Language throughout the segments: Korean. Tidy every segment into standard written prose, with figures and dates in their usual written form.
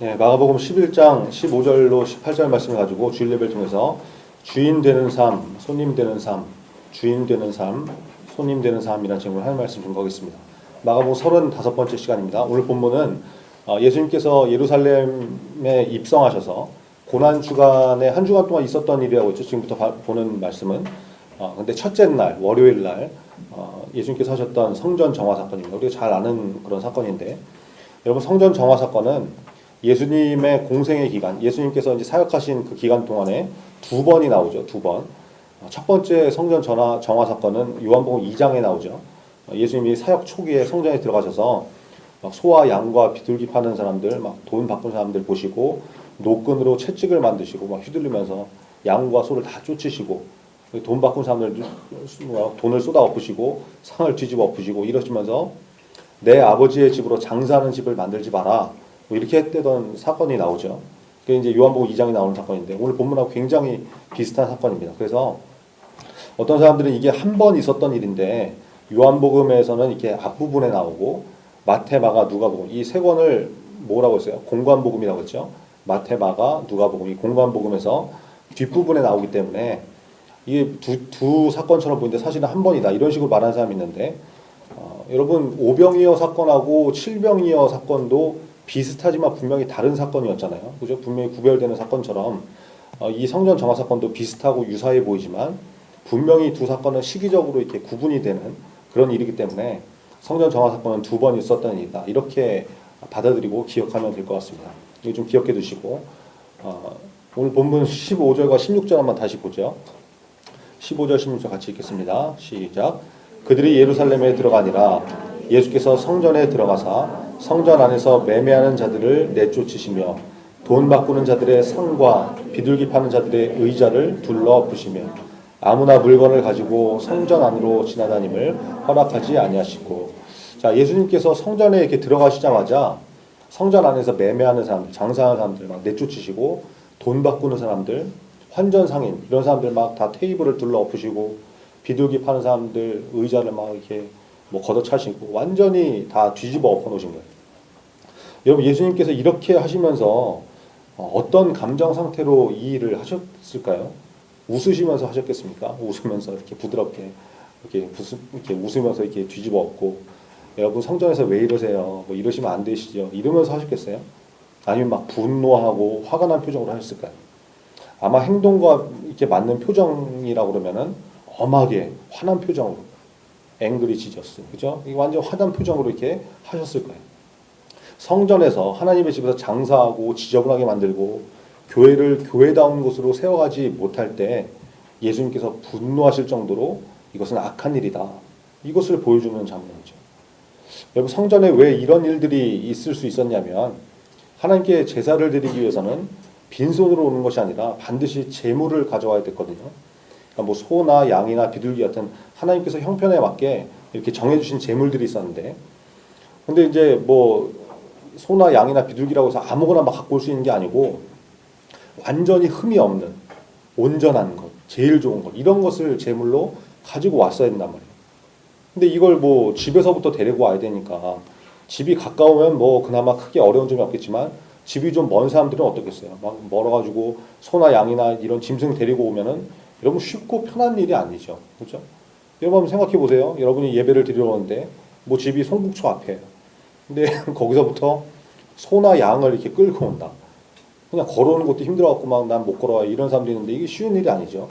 네, 마가복음 11장 15절로 18절 말씀을 가지고 주일 예배를 통해서 주인 되는 삶, 손님 되는 삶, 주인 되는 삶, 손님 되는 삶이라는 제목으로 하나님 말씀 준비하겠습니다. 마가복음 35번째 시간입니다. 오늘 본문은 예수님께서 예루살렘에 입성하셔서 고난 주간에 한 주간 동안 있었던 일이라고 했죠. 지금부터 보는 말씀은 근데 첫째 날 월요일 날 예수님께서 하셨던 성전 정화 사건입니다. 우리가 잘 아는 그런 사건인데, 여러분, 성전 정화 사건은 예수님의 공생의 기간, 예수님께서 이제 사역하신 그 기간 동안에 두 번이 나오죠. 두 번. 첫 번째 성전 정화 사건은 요한복음 2장에 나오죠. 예수님이 사역 초기에 성전에 들어가셔서 막 소와 양과 비둘기 파는 사람들, 막 돈 바꾼 사람들 보시고 노끈으로 채찍을 만드시고 막 휘둘리면서 양과 소를 다 쫓으시고 돈 바꾼 사람들 돈을 쏟아 엎으시고 상을 뒤집어 엎으시고 이러시면서 내 아버지의 집으로 장사하는 집을 만들지 마라, 뭐 이렇게 했던 사건이 나오죠. 그게 이제 요한복음 2장에 나오는 사건인데, 오늘 본문하고 굉장히 비슷한 사건입니다. 그래서 어떤 사람들은 이게 한 번 있었던 일인데 요한복음에서는 이렇게 앞부분에 나오고 마태, 마가, 누가복음 이 세 권을 뭐라고 했어요? 공관복음이라고 했죠. 마태, 마가, 누가복음이 공관복음에서 뒷부분에 나오기 때문에 이게 두 사건처럼 보이는데 사실은 한 번이다, 이런 식으로 말하는 사람이 있는데, 여러분, 오병이어 사건하고 칠병이어 사건도 비슷하지만 분명히 다른 사건이었잖아요. 그죠? 분명히 구별되는 사건처럼 이 성전 정화 사건도 비슷하고 유사해 보이지만 분명히 두 사건은 시기적으로 이렇게 구분이 되는 그런 일이기 때문에 성전 정화 사건은 두 번 있었던 일이다, 이렇게 받아들이고 기억하면 될 것 같습니다. 이거 좀 기억해 두시고, 오늘 본문 15절과 16절 한번 다시 보죠. 15절 16절 같이 읽겠습니다. 시작. 그들이 예루살렘에 들어가니라 예수께서 성전에 들어가사 성전 안에서 매매하는 자들을 내쫓으시며 돈 바꾸는 자들의 상과 비둘기 파는 자들의 의자를 둘러 부시며 아무나 물건을 가지고 성전 안으로 지나다님을 허락하지 아니하시고. 자, 예수님께서 성전에 이렇게 들어가시자마자 성전 안에서 매매하는 사람들, 장사하는 사람들 막 내쫓으시고 돈 바꾸는 사람들, 환전상인 이런 사람들 막 다 테이블을 둘러 엎으시고 비둘기 파는 사람들 의자를 막 이렇게 뭐 걷어차시고 완전히 다 뒤집어 엎어 놓으신 거예요. 여러분, 예수님께서 이렇게 하시면서 어떤 감정 상태로 이 일을 하셨을까요? 웃으시면서 하셨겠습니까? 웃으면서 이렇게 부드럽게 이렇게 웃으면서 이렇게 뒤집어 엎고, 여러분 성전에서 왜 이러세요? 뭐 이러시면 안 되시죠? 이러면서 하셨겠어요? 아니면 막 분노하고 화가 난 표정으로 하셨을까요? 아마 행동과 이렇게 맞는 표정이라고 그러면은 엄하게 화난 표정으로, 앵그리 지저스, 그죠? 이 완전 화난 표정으로 이렇게 하셨을 거예요. 성전에서 하나님의 집에서 장사하고 지저분하게 만들고 교회를 교회다운 곳으로 세워가지 못할 때 예수님께서 분노하실 정도로 이것은 악한 일이다, 이것을 보여주는 장면이죠. 여러분, 성전에 왜 이런 일들이 있을 수 있었냐면 하나님께 제사를 드리기 위해서는 빈손으로 오는 것이 아니라 반드시 제물을 가져와야 됐거든요. 그러니까 뭐 소나 양이나 비둘기 같은 하나님께서 형편에 맞게 이렇게 정해주신 제물들이 있었는데, 근데 이제 뭐 소나 양이나 비둘기라고 해서 아무거나 막 갖고 올 수 있는 게 아니고 완전히 흠이 없는 온전한 것, 제일 좋은 것, 이런 것을 제물로 가지고 왔어야 된단 말이에요. 근데 이걸 뭐 집에서부터 데리고 와야 되니까, 집이 가까우면 뭐 그나마 크게 어려운 점이 없겠지만 집이 좀 먼 사람들은 어떻겠어요? 막 멀어가지고 소나 양이나 이런 짐승 데리고 오면은 여러분 쉽고 편한 일이 아니죠. 그렇죠? 여러분 한번 생각해 보세요. 여러분이 예배를 드리러 오는데 뭐 집이 송북초 앞에, 근데 거기서부터 소나 양을 이렇게 끌고 온다. 그냥 걸어오는 것도 힘들어갖고 막 난 못 걸어와 이런 사람도 있는데 이게 쉬운 일이 아니죠.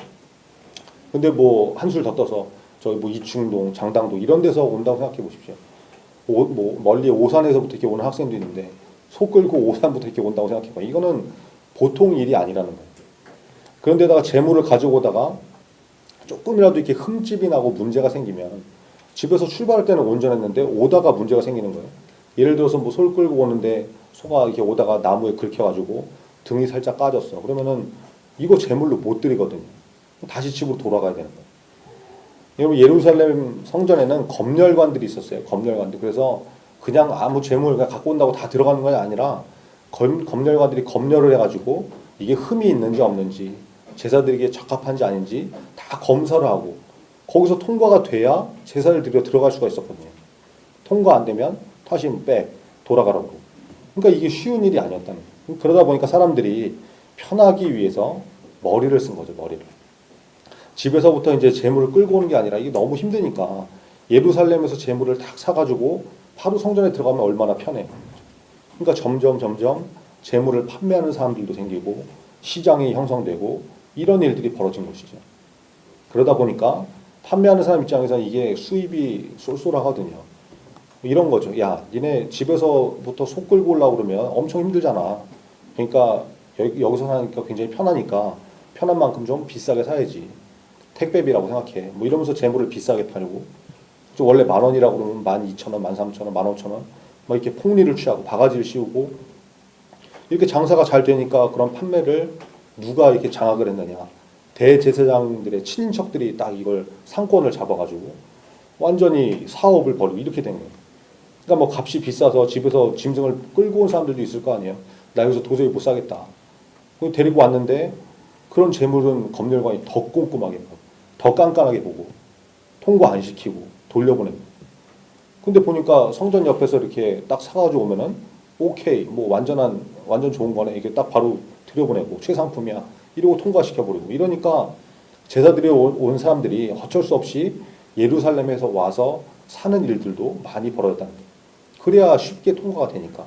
근데 뭐 한술 더 떠서 저기 뭐 이충동, 장당동 이런 데서 온다고 생각해 보십시오. 뭐 멀리 오산에서부터 이렇게 오는 학생도 있는데 소 끌고 오산부터 이렇게 온다고 생각해봐. 이거는 보통 일이 아니라는 거예요. 그런데다가 재물을 가지고 오다가 조금이라도 이렇게 흠집이 나고 문제가 생기면, 집에서 출발할 때는 온전했는데 오다가 문제가 생기는 거예요. 예를 들어서 뭐 소를 끌고 오는데 소가 이렇게 오다가 나무에 긁혀가지고 등이 살짝 까졌어. 그러면은 이거 제물로 못 드리거든요. 다시 집으로 돌아가야 되는 거예요. 여러분, 예루살렘 성전에는 검열관들이 있었어요. 검열관들. 그래서 그냥 아무 재물 갖고 온다고 다 들어가는 건 아니라 검열관들이 검열을 해가지고 이게 흠이 있는지 없는지, 제사드리기에 적합한지 아닌지 다 검사를 하고 거기서 통과가 돼야 제사를 드려 들어갈 수가 있었거든요. 통과 안 되면 다시 돌아가라고. 그러니까 이게 쉬운 일이 아니었다는 거예요. 그러다 보니까 사람들이 편하기 위해서 머리를 쓴 거죠, 머리를. 집에서부터 이제 재물을 끌고 오는 게 아니라 이게 너무 힘드니까 예루살렘에서 재물을 딱 사가지고 바로 성전에 들어가면 얼마나 편해. 그러니까 점점 재물을 판매하는 사람들도 생기고 시장이 형성되고 이런 일들이 벌어진 것이죠. 그러다 보니까 판매하는 사람 입장에서는 이게 수입이 쏠쏠하거든요. 이런 거죠. 야, 니네 집에서부터 소 끌고 오려고 그러면 엄청 힘들잖아. 그러니까 여기서 사니까 굉장히 편하니까 편한 만큼 좀 비싸게 사야지. 택배비라고 생각해. 뭐 이러면서 재물을 비싸게 팔고 좀 원래 10,000원이라고 그러면 12,000원, 13,000원, 15,000원 막 이렇게 폭리를 취하고 바가지를 씌우고 이렇게 장사가 잘 되니까 그런 판매를 누가 이렇게 장악을 했느냐. 대제사장들의 친인척들이 딱 이걸 상권을 잡아가지고 완전히 사업을 벌이고 이렇게 된 거예요. 그러니까 뭐 값이 비싸서 집에서 짐승을 끌고 온 사람들도 있을 거 아니에요. 나 여기서 도저히 못 사겠다. 데리고 왔는데 그런 재물은 검열관이 더 꼼꼼하게 보고 더 깐깐하게 보고 통고 안 시키고 돌려보내고. 근데 보니까 성전 옆에서 이렇게 딱 사가지고 오면은 오케이 뭐 완전 좋은 거네 이게 딱 바로 들여보내고 최상품이야 이러고 통과시켜버리고 이러니까 제사들이 온 사람들이 어쩔 수 없이 예루살렘에서 와서 사는 일들도 많이 벌어졌다는 거예요. 그래야 쉽게 통과가 되니까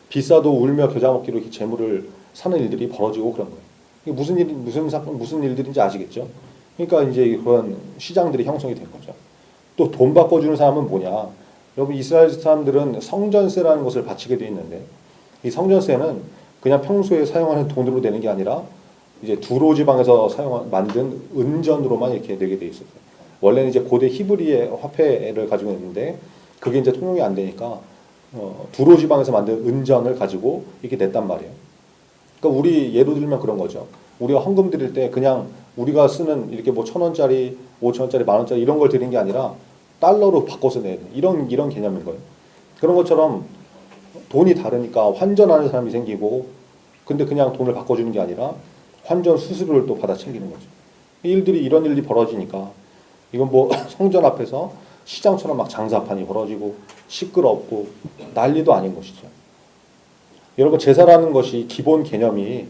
비싸도 울며 겨자 먹기로 이렇게 재물을 사는 일들이 벌어지고 그런 거예요. 이게 무슨 일들인지 아시겠죠? 그러니까 이제 그런 시장들이 형성이 된 거죠. 또 돈 바꿔주는 사람은 뭐냐? 여러분 이스라엘 사람들은 성전세라는 것을 바치게 돼 있는데 이 성전세는 그냥 평소에 사용하는 돈으로 되는 게 아니라 이제 두로 지방에서 만든 은전으로만 이렇게 내게 돼 있었어요. 원래는 이제 고대 히브리의 화폐를 가지고 있는데 그게 이제 통용이 안 되니까 두로 지방에서 만든 은전을 가지고 이렇게 냈단 말이에요. 그러니까 우리 예로 들면 그런 거죠. 우리가 헌금 드릴 때 그냥 우리가 쓰는 이렇게 뭐 1,000원짜리, 5,000원짜리, 10,000원짜리 이런 걸 드리는 게 아니라 달러로 바꿔서 내는 이런 개념인 거예요. 그런 것처럼 돈이 다르니까 환전하는 사람이 생기고 근데 그냥 돈을 바꿔주는 게 아니라 환전 수수료를 또 받아 챙기는 거죠. 이런 일이 벌어지니까 이건 뭐 성전 앞에서 시장처럼 막 장사판이 벌어지고 시끄럽고 난리도 아닌 것이죠. 여러분 제사라는 것이 기본 개념이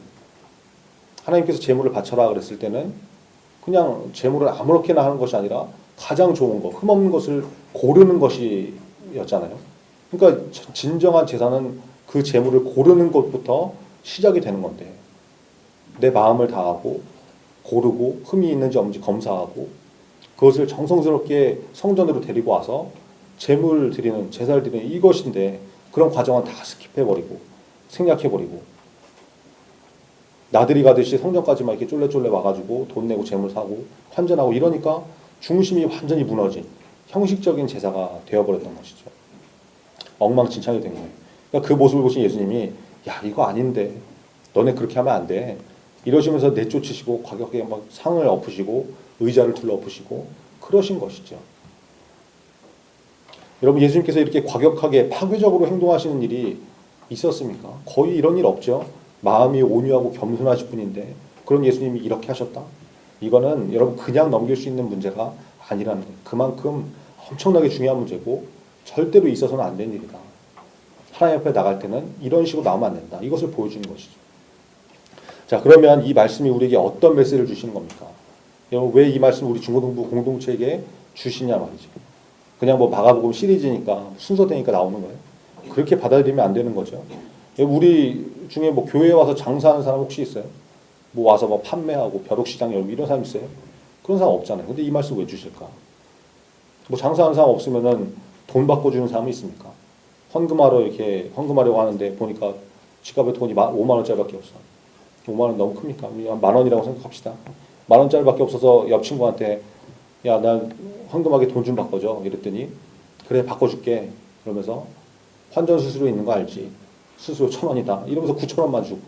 하나님께서 재물을 바쳐라 그랬을 때는 그냥 재물을 아무렇게나 하는 것이 아니라 가장 좋은 것, 흠없는 것을 고르는 것이었잖아요. 그러니까 진정한 제사는 그 재물을 고르는 것부터 시작이 되는 건데 내 마음을 다하고 고르고 흠이 있는지 없는지 검사하고 그것을 정성스럽게 성전으로 데리고 와서 제사를 드리는 이것인데 그런 과정은 다 스킵해버리고 생략해버리고 나들이 가듯이 성전까지만 이렇게 쫄래쫄래 와가지고 돈 내고 재물 사고 환전하고 이러니까 중심이 완전히 무너진 형식적인 제사가 되어버렸던 것이죠. 엉망진창이 된 거예요. 그러니까 그 모습을 보신 예수님이 야 이거 아닌데 너네 그렇게 하면 안 돼. 이러시면서 내쫓으시고 과격하게 막 상을 엎으시고 의자를 둘러 엎으시고 그러신 것이죠. 여러분 예수님께서 이렇게 과격하게 파괴적으로 행동하시는 일이 있었습니까? 거의 이런 일 없죠. 마음이 온유하고 겸손하실 분인데 그런 예수님이 이렇게 하셨다? 이거는 여러분 그냥 넘길 수 있는 문제가 아니라는 거예요. 그만큼 엄청나게 중요한 문제고 절대로 있어서는 안 되는 일이다. 하나님 앞에 나갈 때는 이런 식으로 나오면 안 된다. 이것을 보여주는 것이죠. 자, 그러면 이 말씀이 우리에게 어떤 메시지를 주시는 겁니까? 여러분 왜 이 말씀을 우리 중고등부 공동체에게 주시냐 말이죠. 그냥 뭐 마가복음 시리즈니까 순서되니까 나오는 거예요. 그렇게 받아들이면 안 되는 거죠. 우리 중에 뭐 교회에 와서 장사하는 사람 혹시 있어요? 뭐 와서 뭐 판매하고 벼룩시장 열고 이런 사람 있어요? 그런 사람 없잖아요. 근데 이 말씀 왜 주실까? 뭐 장사하는 사람 없으면은 돈 바꿔주는 사람이 있습니까? 헌금하려고 하는데 보니까 지갑에 돈이 5만 원짜리밖에 없어. 5만 원 너무 큽니까? 10,000원이라고 생각합시다. 10,000원짜리밖에 없어서 옆 친구한테 야, 난 헌금하게 돈 좀 바꿔줘. 이랬더니 그래 바꿔줄게. 그러면서 환전 수수료 있는 거 알지? 수수료 1,000원이다. 이러면서 9,000원만 주고.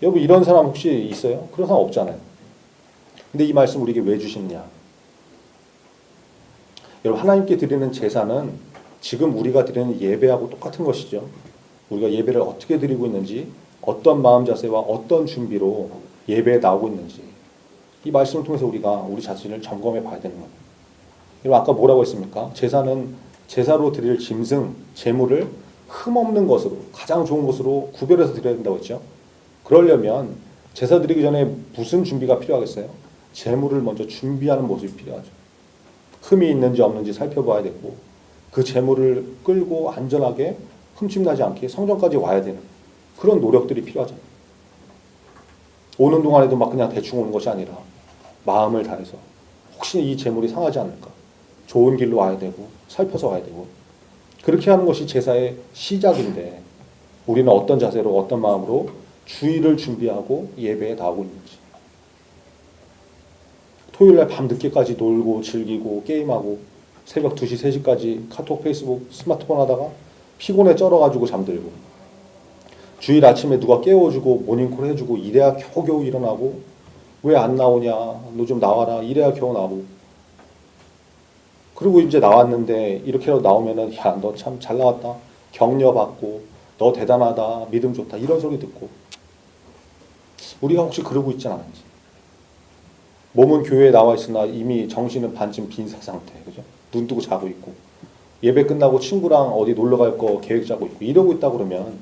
여러분 이런 사람 혹시 있어요? 그런 사람 없잖아요. 근데 이 말씀 우리에게 왜 주시느냐? 여러분 하나님께 드리는 제사는 지금 우리가 드리는 예배하고 똑같은 것이죠. 우리가 예배를 어떻게 드리고 있는지 어떤 마음 자세와 어떤 준비로 예배에 나오고 있는지 이 말씀을 통해서 우리가 우리 자신을 점검해 봐야 되는 거예요. 여러분 아까 뭐라고 했습니까? 제사는 제사로 드릴 짐승, 제물을 흠없는 것으로 가장 좋은 것으로 구별해서 드려야 된다고 했죠. 그러려면 제사 드리기 전에 무슨 준비가 필요하겠어요? 제물을 먼저 준비하는 모습이 필요하죠. 흠이 있는지 없는지 살펴봐야 되고 그 제물을 끌고 안전하게 흠집나지 않게 성전까지 와야 되는 그런 노력들이 필요하잖아요. 오는 동안에도 막 그냥 대충 오는 것이 아니라 마음을 다해서 혹시 이 제물이 상하지 않을까 좋은 길로 와야 되고 살펴서 와야 되고 그렇게 하는 것이 제사의 시작인데 우리는 어떤 자세로 어떤 마음으로 주일을 준비하고 예배에 나오고 있는지 토요일날 밤늦게까지 놀고 즐기고 게임하고 새벽 2시, 3시까지 카톡, 페이스북, 스마트폰 하다가 피곤에 쩔어가지고 잠들고 주일 아침에 누가 깨워주고 모닝콜 해주고 이래야 겨우겨우 일어나고 왜 안 나오냐 너 좀 나와라 이래야 겨우 나오고 그리고 이제 나왔는데 이렇게라도 나오면은 야 너 참 잘 나왔다 격려받고 너 대단하다 믿음 좋다 이런 소리 듣고 우리가 혹시 그러고 있지 않은지 몸은 교회에 나와 있으나 이미 정신은 반쯤 빈 상태 그죠? 눈 뜨고 자고 있고 예배 끝나고 친구랑 어디 놀러 갈 거 계획 짜고 있고 이러고 있다 그러면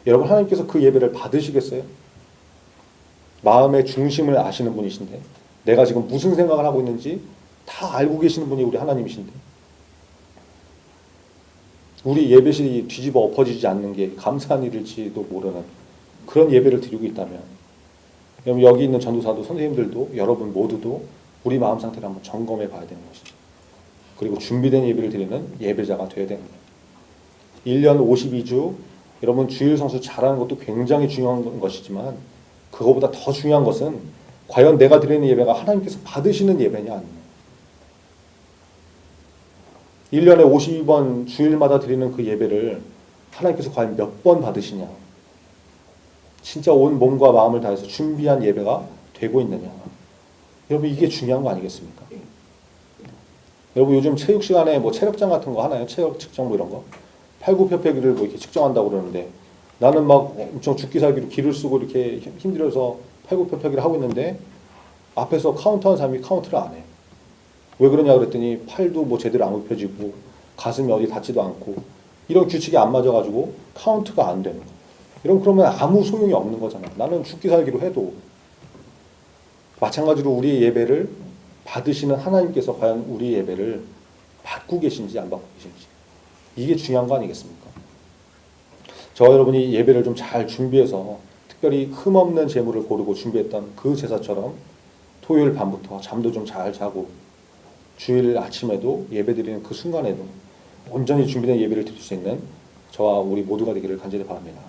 여러분 하나님께서 그 예배를 받으시겠어요? 마음의 중심을 아시는 분이신데 내가 지금 무슨 생각을 하고 있는지 다 알고 계시는 분이 우리 하나님이신데 우리 예배실이 뒤집어 엎어지지 않는 게 감사한 일일지도 모르는 그런 예배를 드리고 있다면 여러분 여기 있는 전도사도 선생님들도 여러분 모두도 우리 마음 상태를 한번 점검해 봐야 되는 것이죠. 그리고 준비된 예배를 드리는 예배자가 되어야 되는 거예요. 1년 52주 여러분 주일 성수 잘하는 것도 굉장히 중요한 것이지만 그거보다 더 중요한 것은 과연 내가 드리는 예배가 하나님께서 받으시는 예배냐 아니냐. 1년에 52번 주일마다 드리는 그 예배를 하나님께서 과연 몇 번 받으시냐. 진짜 온 몸과 마음을 다해서 준비한 예배가 되고 있느냐. 여러분 이게 중요한 거 아니겠습니까? 여러분 요즘 체육 시간에 뭐 체력장 같은 거 하나요? 체력 측정 뭐 이런 거? 팔굽혀펴기를 뭐 이렇게 측정한다고 그러는데 나는 막 엄청 죽기 살기로 기를 쓰고 이렇게 힘들어서 팔굽혀펴기를 하고 있는데 앞에서 카운트하는 사람이 카운트를 안 해. 왜 그러냐 그랬더니 팔도 뭐 제대로 안 굽혀지고 가슴이 어디 닿지도 않고 이런 규칙이 안 맞아가지고 카운트가 안 되는 거예요. 이런 그러면 아무 소용이 없는 거잖아요. 나는 죽기 살기로 해도 마찬가지로 우리의 예배를 받으시는 하나님께서 과연 우리 예배를 받고 계신지 안 받고 계신지 이게 중요한 거 아니겠습니까? 저와 여러분이 예배를 좀 잘 준비해서 특별히 흠없는 제물을 고르고 준비했던 그 제사처럼 토요일 밤부터 잠도 좀 잘 자고 주일 아침에도 예배드리는 그 순간에도 온전히 준비된 예배를 드릴 수 있는 저와 우리 모두가 되기를 간절히 바랍니다.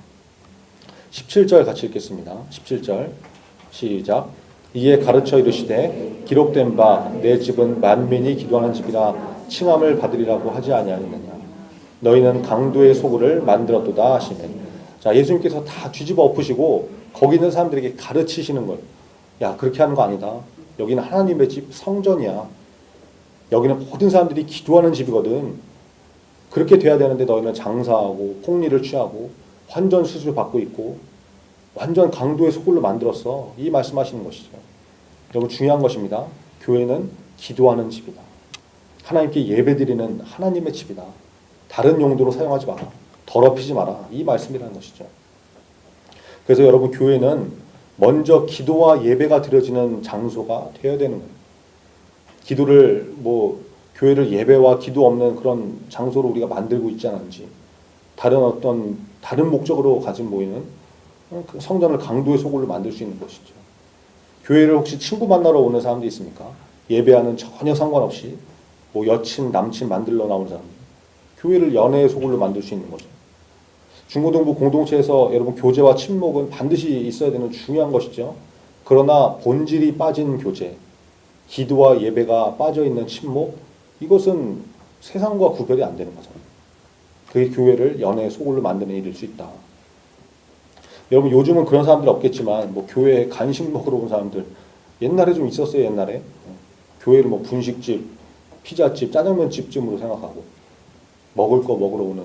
17절 같이 읽겠습니다. 17절 시작. 이에 가르쳐 이르시되 기록된 바 내 집은 만민이 기도하는 집이라 칭함을 받으리라고 하지 아니하느냐. 너희는 강도의 소굴을 만들었도다 하시네. 자, 예수님께서 다 뒤집어 엎으시고 거기 있는 사람들에게 가르치시는 거예요. 야, 그렇게 하는 거 아니다. 여기는 하나님의 집 성전이야. 여기는 모든 사람들이 기도하는 집이거든. 그렇게 돼야 되는데 너희는 장사하고 폭리를 취하고 환전 수수료 받고 있고 완전 강도의 소굴로 만들었어. 이 말씀하시는 것이죠. 여러분 중요한 것입니다. 교회는 기도하는 집이다. 하나님께 예배드리는 하나님의 집이다. 다른 용도로 사용하지 마라. 더럽히지 마라. 이 말씀이라는 것이죠. 그래서 여러분 교회는 먼저 기도와 예배가 드려지는 장소가 되어야 되는 거예요. 기도를 교회를 예배와 기도 없는 그런 장소로 우리가 만들고 있지 않은지 다른 목적으로 가진 모이는 성전을 강도의 소굴로 만들 수 있는 것이죠. 교회를 혹시 친구 만나러 오는 사람도 있습니까? 예배하는 전혀 상관없이 여친, 남친 만들러 나오는 사람들. 교회를 연애의 소굴로 만들 수 있는 거죠. 중고등부 공동체에서 여러분 교제와 친목은 반드시 있어야 되는 중요한 것이죠. 그러나 본질이 빠진 교제, 기도와 예배가 빠져있는 친목, 이것은 세상과 구별이 안 되는 거잖아요. 그게 교회를 연애의 소굴로 만드는 일일 수 있다. 여러분 요즘은 그런 사람들 없겠지만 교회에 간식 먹으러 온 사람들 옛날에 좀 있었어요. 옛날에 교회를 분식집, 피자집, 짜장면집쯤으로 생각하고 먹을 거 먹으러 오는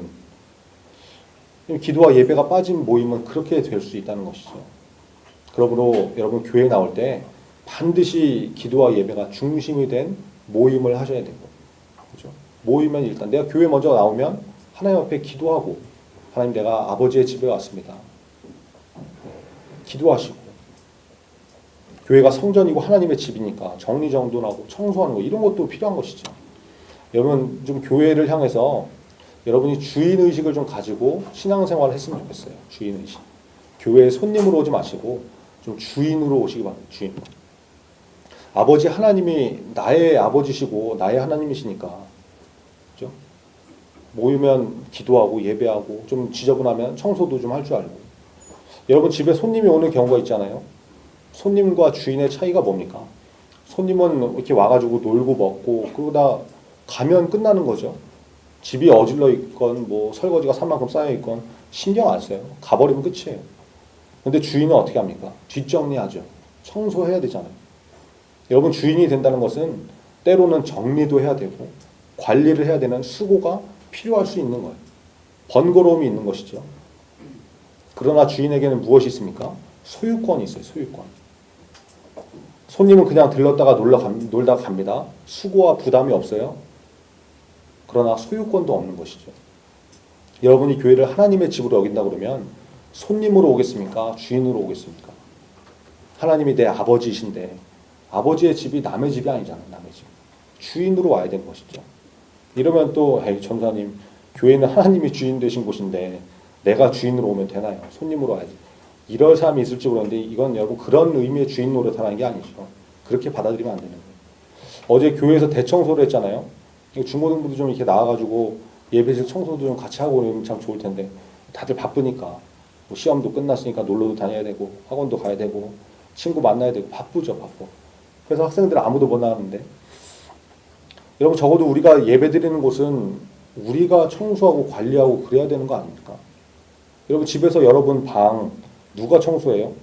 기도와 예배가 빠진 모임은 그렇게 될 수 있다는 것이죠. 그러므로 여러분 교회에 나올 때 반드시 기도와 예배가 중심이 된 모임을 하셔야 되고, 그렇죠? 모이면 일단 내가 교회 먼저 나오면 하나님 앞에 기도하고 하나님, 내가 아버지의 집에 왔습니다. 기도하시고, 교회가 성전이고 하나님의 집이니까 정리정돈하고 청소하는 거, 이런 것도 필요한 것이죠. 여러분 좀 교회를 향해서 여러분이 주인의식을 좀 가지고 신앙생활을 했으면 좋겠어요. 주인의식. 교회에 손님으로 오지 마시고 좀 주인으로 오시기 바랍니다. 주인. 아버지 하나님이 나의 아버지시고 나의 하나님이시니까, 그죠? 모이면 기도하고 예배하고, 좀 지저분하면 청소도 좀 할 줄 알고. 여러분 집에 손님이 오는 경우가 있잖아요. 손님과 주인의 차이가 뭡니까? 손님은 이렇게 와가지고 놀고 먹고 그러다 가면 끝나는 거죠. 집이 어질러 있건 뭐 설거지가 산만큼 쌓여 있건 신경 안 써요. 가버리면 끝이에요. 근데 주인은 어떻게 합니까? 뒷정리하죠. 청소해야 되잖아요. 여러분 주인이 된다는 것은 때로는 정리도 해야 되고 관리를 해야 되는 수고가 필요할 수 있는 거예요. 번거로움이 있는 것이죠. 그러나 주인에게는 무엇이 있습니까? 소유권이 있어요. 소유권. 손님은 그냥 들렀다가 놀다 갑니다. 수고와 부담이 없어요. 그러나 소유권도 없는 것이죠. 여러분이 교회를 하나님의 집으로 여긴다 그러면 손님으로 오겠습니까? 주인으로 오겠습니까? 하나님이 내 아버지이신데 아버지의 집이 남의 집이 아니잖아요. 남의 집. 주인으로 와야 되는 것이죠. 이러면 또 전사님, 교회는 하나님이 주인 되신 곳인데 내가 주인으로 오면 되나요? 손님으로 와야지. 이럴 사람이 있을지 모르는데 이건 여러분 그런 의미의 주인 노릇하는 게 아니죠. 그렇게 받아들이면 안 되는 거예요. 어제 교회에서 대청소를 했잖아요. 중고등부도 좀 이렇게 나와가지고 예배실 청소도 좀 같이 하고 이러면 참 좋을 텐데 다들 바쁘니까 뭐 시험도 끝났으니까 놀러도 다녀야 되고 학원도 가야 되고 친구 만나야 되고 바쁘죠. 바빠. 그래서 학생들 아무도 못 나왔는데, 여러분 적어도 우리가 예배 드리는 곳은 우리가 청소하고 관리하고 그래야 되는 거 아닙니까? 여러분 집에서 여러분 방 누가 청소해요?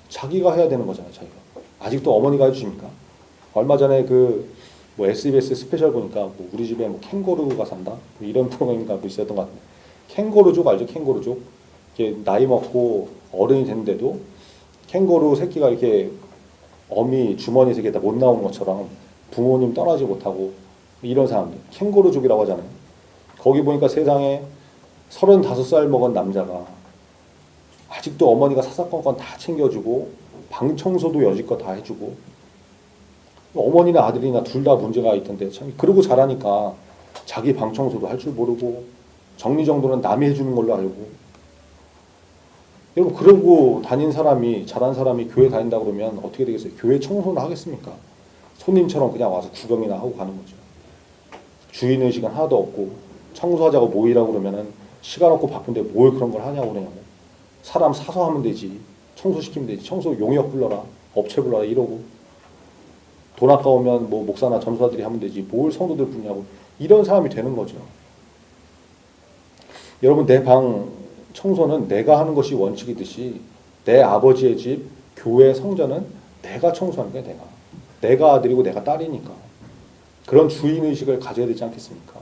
자기가 해야 되는 거잖아요. 자기가. 아직도 어머니가 해주십니까? 얼마 전에 뭐 SBS 스페셜 보니까 뭐 우리 집에 뭐 캥거루가 산다? 뭐 이런 프로그램인가 뭐 있었던 것 같은데, 캥거루족 알죠? 캥거루족. 이렇게 나이 먹고 어른이 됐는데도 캥거루 새끼가 이렇게 어미 주머니에서 이렇게 다 못 나오는 것처럼 부모님 떠나지 못하고 이런 사람들. 캥거루족이라고 하잖아요. 거기 보니까 세상에 35살 먹은 남자가 아직도 어머니가 사사건건 다 챙겨주고 방 청소도 여지껏 다 해주고, 어머니나 아들이나 둘 다 문제가 있던데 참 그러고 자라니까 자기 방 청소도 할 줄 모르고 정리정돈은 남이 해주는 걸로 알고. 여러분 그러고 다닌 사람이, 자란 사람이 교회 다닌다 그러면 어떻게 되겠어요? 교회 청소는 하겠습니까? 손님처럼 그냥 와서 구경이나 하고 가는 거죠. 주인의식은 하나도 없고 청소하자고 모이라고 그러면은 시간 없고 바쁜데 뭘 그런 걸 하냐고 그러냐고. 사람 사서 하면 되지. 청소시키면 되지. 청소 용역 불러라. 업체 불러라. 이러고. 돈 아까우면 뭐 목사나 전사들이 하면 되지. 뭘 성도들 부르냐고. 이런 사람이 되는 거죠. 여러분 내 방 청소는 내가 하는 것이 원칙이듯이 내 아버지의 집, 교회, 성전은 내가 청소하는 거야. 내가 아들이고 내가 딸이니까. 그런 주인의식을 가져야 되지 않겠습니까?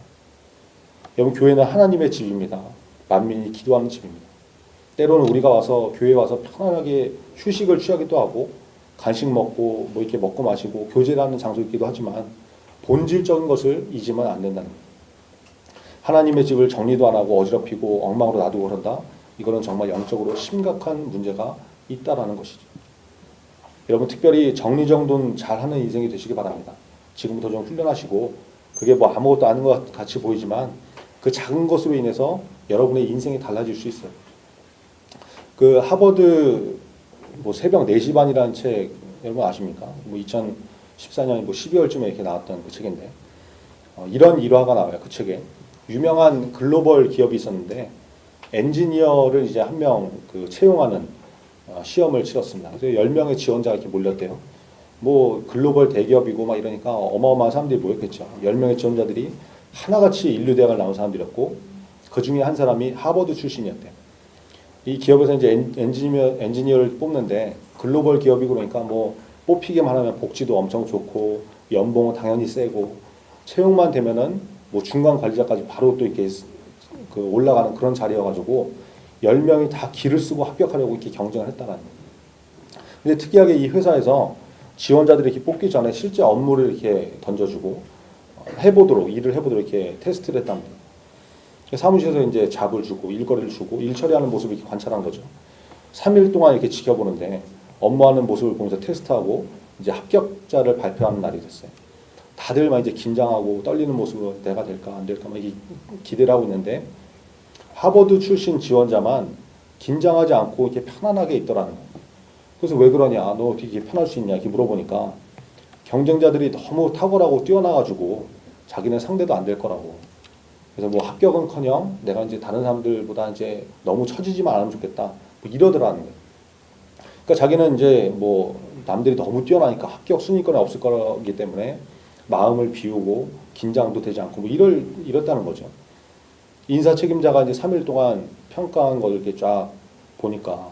여러분 교회는 하나님의 집입니다. 만민이 기도하는 집입니다. 때로는 우리가 와서 교회에 와서 편안하게 휴식을 취하기도 하고 간식 먹고 뭐 이렇게 먹고 마시고 교제를 하는 장소이기도 하지만 본질적인 것을 잊으면 안 된다는 거예요. 하나님의 집을 정리도 안 하고 어지럽히고 엉망으로 놔두고 그런다? 이거는 정말 영적으로 심각한 문제가 있다라는 것이죠. 여러분 특별히 정리정돈 잘하는 인생이 되시기 바랍니다. 지금부터 좀 훈련하시고, 그게 뭐 아무것도 아닌 것 같이 보이지만 그 작은 것으로 인해서 여러분의 인생이 달라질 수 있어요. 그 하버드 뭐 새벽 4시 반이라는 책 여러분 아십니까? 뭐 2014년 뭐 12월쯤에 이렇게 나왔던 그 책인데, 이런 일화가 나와요. 그 책에 유명한 글로벌 기업이 있었는데 엔지니어를 이제 한 명 그 채용하는 시험을 치렀습니다. 그래서 10명의 지원자가 이렇게 몰렸대요. 뭐 글로벌 대기업이고 막 이러니까 어마어마한 사람들이 모였겠죠. 10명의 지원자들이 하나같이 인류대학을 나온 사람들이었고 그 중에 한 사람이 하버드 출신이었대요. 이 기업에서 이제 엔지니어를 뽑는데 글로벌 기업이고 그러니까 뭐 뽑히기만 하면 복지도 엄청 좋고 연봉은 당연히 세고 채용만 되면은 뭐 중간 관리자까지 바로 또 이렇게 그 올라가는 그런 자리여가지고 10명이 다 기를 쓰고 합격하려고 이렇게 경쟁을 했다라는 거예요. 근데 특이하게 이 회사에서 지원자들이 이렇게 뽑기 전에 실제 업무를 이렇게 던져주고 일을 해보도록 이렇게 테스트를 했답니다. 사무실에서 이제 잡을 주고 일거리를 주고 일 처리하는 모습을 이렇게 관찰한 거죠. 3일 동안 이렇게 지켜보는데 업무하는 모습을 보면서 테스트하고 이제 합격자를 발표하는 날이 됐어요. 다들 막 이제 긴장하고 떨리는 모습으로 내가 될까 안 될까 막 이게 기대를 하고 있는데 하버드 출신 지원자만 긴장하지 않고 이렇게 편안하게 있더라는 거예요. 그래서 왜 그러냐, 너 어떻게 이렇게 편할 수 있냐 이렇게 물어보니까 경쟁자들이 너무 탁월하고 뛰어나가지고 자기는 상대도 안 될 거라고. 그래서 뭐 합격은커녕 내가 이제 다른 사람들보다 이제 너무 처지지만 않으면 좋겠다 뭐 이러더라는 거예요. 그러니까 자기는 이제 뭐 남들이 너무 뛰어나니까 합격 순위권에 없을 거기 때문에 마음을 비우고 긴장도 되지 않고 뭐 이랬다는 거죠. 인사 책임자가 이제 3일 동안 평가한 걸 이렇게 쫙 보니까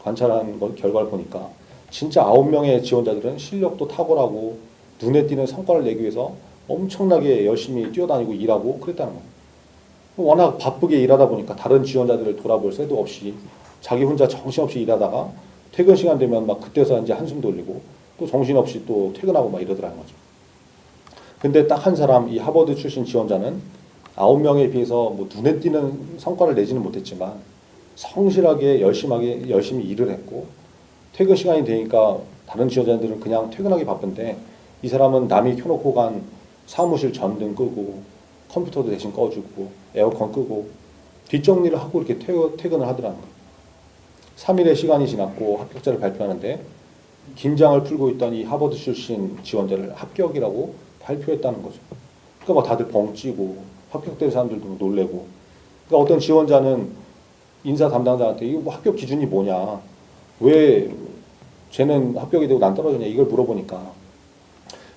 관찰한 걸 결과를 보니까 진짜 9명의 지원자들은 실력도 탁월하고 눈에 띄는 성과를 내기 위해서 엄청나게 열심히 뛰어다니고 일하고 그랬다는 거예요. 워낙 바쁘게 일하다 보니까 다른 지원자들을 돌아볼 새도 없이 자기 혼자 정신없이 일하다가 퇴근 시간 되면 막 그때서 이제 한숨 돌리고 또 정신없이 또 퇴근하고 막 이러더라는 거죠. 근데 딱 한 사람, 이 하버드 출신 지원자는 9명에 비해서 뭐 눈에 띄는 성과를 내지는 못했지만 성실하게 열심히 일을 했고 퇴근 시간이 되니까 다른 지원자들은 그냥 퇴근하기 바쁜데 이 사람은 남이 켜놓고 간 사무실 전등 끄고 컴퓨터도 대신 꺼주고 에어컨 끄고 뒷정리를 하고 이렇게 퇴근을 하더라는 거예요. 3일의 시간이 지났고 합격자를 발표하는데 긴장을 풀고 있던 이 하버드 출신 지원자를 합격이라고 발표했다는 거죠. 그러니까 막 다들 벙찌고 합격된 사람들도 놀래고. 그러니까 어떤 지원자는 인사 담당자한테 이거 뭐 합격 기준이 뭐냐, 왜 쟤는 합격이 되고 난 떨어졌냐 이걸 물어보니까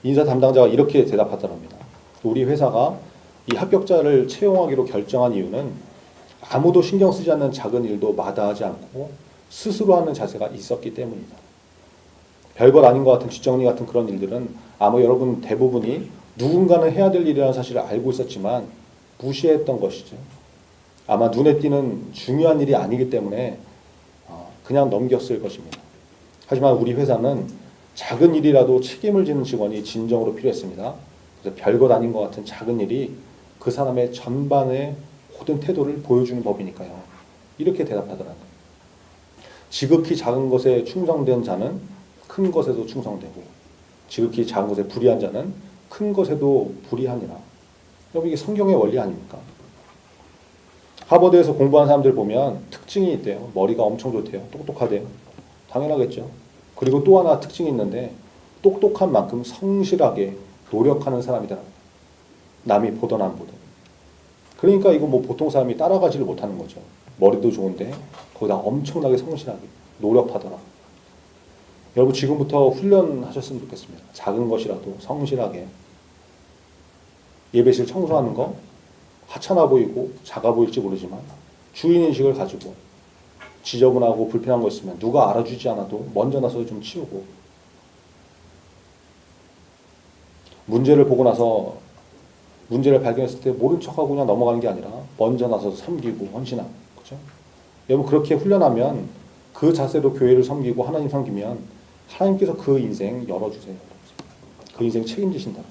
인사 담당자가 이렇게 대답하더랍니다. 우리 회사가 이 합격자를 채용하기로 결정한 이유는 아무도 신경 쓰지 않는 작은 일도 마다하지 않고 스스로 하는 자세가 있었기 때문이다. 별것 아닌 것 같은 뒷정리 같은 그런 일들은 아마 여러분 대부분이 누군가는 해야 될 일이라는 사실을 알고 있었지만 무시했던 것이죠. 아마 눈에 띄는 중요한 일이 아니기 때문에 그냥 넘겼을 것입니다. 하지만 우리 회사는 작은 일이라도 책임을 지는 직원이 진정으로 필요했습니다. 그래서 별것 아닌 것 같은 작은 일이 그 사람의 전반의 모든 태도를 보여주는 법이니까요. 이렇게 대답하더라고요. 지극히 작은 것에 충성된 자는 큰 것에도 충성되고 지극히 작은 것에 불의한 자는 큰 것에도 불의하니라. 여러분 이게 성경의 원리 아닙니까? 하버드에서 공부한 사람들 보면 특징이 있대요. 머리가 엄청 좋대요. 똑똑하대요. 당연하겠죠. 그리고 또 하나 특징이 있는데 똑똑한 만큼 성실하게 노력하는 사람이더라. 남이 보던 안 보던. 그러니까 이거 뭐 보통 사람이 따라가지를 못하는 거죠. 머리도 좋은데 거기다 엄청나게 성실하게 노력하더라. 여러분 지금부터 훈련하셨으면 좋겠습니다. 작은 것이라도 성실하게. 예배실 청소하는 거 하찮아 보이고 작아 보일지 모르지만 주인의식을 가지고 지저분하고 불편한 거 있으면 누가 알아주지 않아도 먼저 나서 좀 치우고, 문제를 보고 나서 문제를 발견했을 때 모른 척하고 그냥 넘어가는 게 아니라 먼저 나서서 섬기고 헌신하고, 그렇죠? 여러분 그렇게 훈련하면 그 자세로 교회를 섬기고 하나님 섬기면 하나님께서 그 인생 열어주세요. 그 인생 책임지신다.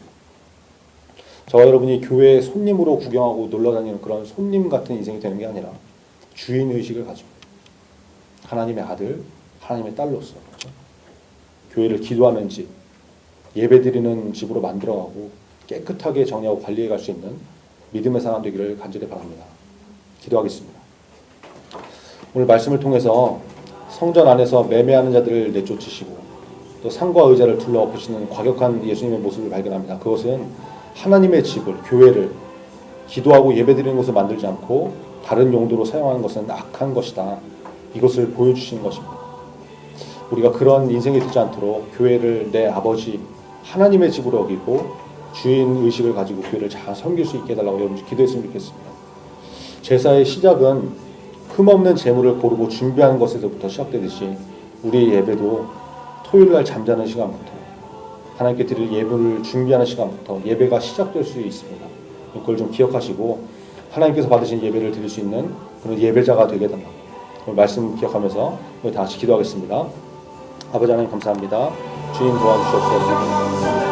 저와 여러분이 교회에 손님으로 구경하고 놀러다니는 그런 손님 같은 인생이 되는 게 아니라 주인의식을 가지고 하나님의 아들, 하나님의 딸로서, 그렇죠? 교회를 기도하는 집, 예배드리는 집으로 만들어가고 깨끗하게 정리하고 관리해 갈 수 있는 믿음의 사람 되기를 간절히 바랍니다. 기도하겠습니다. 오늘 말씀을 통해서 성전 안에서 매매하는 자들을 내쫓으시고 또 상과 의자를 둘러엎으시는 과격한 예수님의 모습을 발견합니다. 그것은 하나님의 집을, 교회를 기도하고 예배드리는 곳을 만들지 않고 다른 용도로 사용하는 것은 악한 것이다. 이것을 보여주시는 것입니다. 우리가 그런 인생이 되지 않도록 교회를 내 아버지 하나님의 집으로 여기고 주인의식을 가지고 교회를 잘 섬길 수 있게 해달라고 여러분 기도했으면 좋겠습니다. 제사의 시작은 흠없는 재물을 고르고 준비하는 것에서부터 시작되듯이 우리의 예배도 토요일날 잠자는 시간부터 하나님께 드릴 예물을 준비하는 시간부터 예배가 시작될 수 있습니다. 그걸 좀 기억하시고 하나님께서 받으신 예배를 드릴 수 있는 그런 예배자가 되게 해달라고 말씀 기억하면서 우리 다 같이 기도하겠습니다. 아버지 하나님 감사합니다. 주님 도와주시옵소서.